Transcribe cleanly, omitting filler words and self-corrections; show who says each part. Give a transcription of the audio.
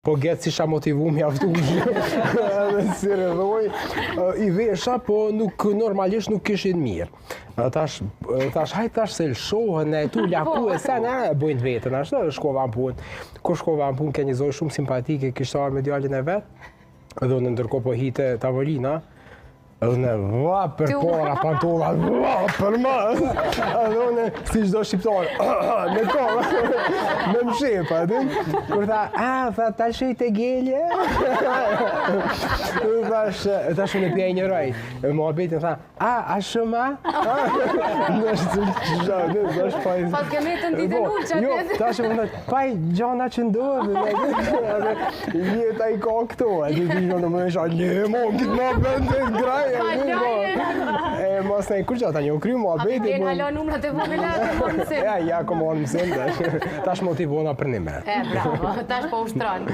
Speaker 1: Po gjetë si sha motivu mi aftu edhe si rëdhoj, I vesha, po normalisht nuk kishin mirë. Tash hajt se lëshohën e tu laku e sen e bojnë vetën, ashtë dhe shkova në punë. Kur shkova në punë, ke një zoj shumë simpatike, kishtë arë me djallin e vetë, edhe unë ndërko po hite tavolina, edhe në va për para pantollat, va për më, edhe unë si çdo shqiptar, me kohë, me mshepa, kur tha, ta shej te gelje, tash unë pjej një raj, muhabetin tha, a shumë,
Speaker 2: Pas ke metën ditë në ullë që
Speaker 1: jo, tash unë thë, paj gjana që ndodhë, jeta I ka këto, në më isha, lemo, kitë më bëndë, graj, mos ne kur gjata një kry mua bejti.
Speaker 2: A përten halon numrat e vogëla të më mësim.
Speaker 1: Ja, kom më mësim, tash motivona për një me.
Speaker 2: Bravo, tash po ushtron.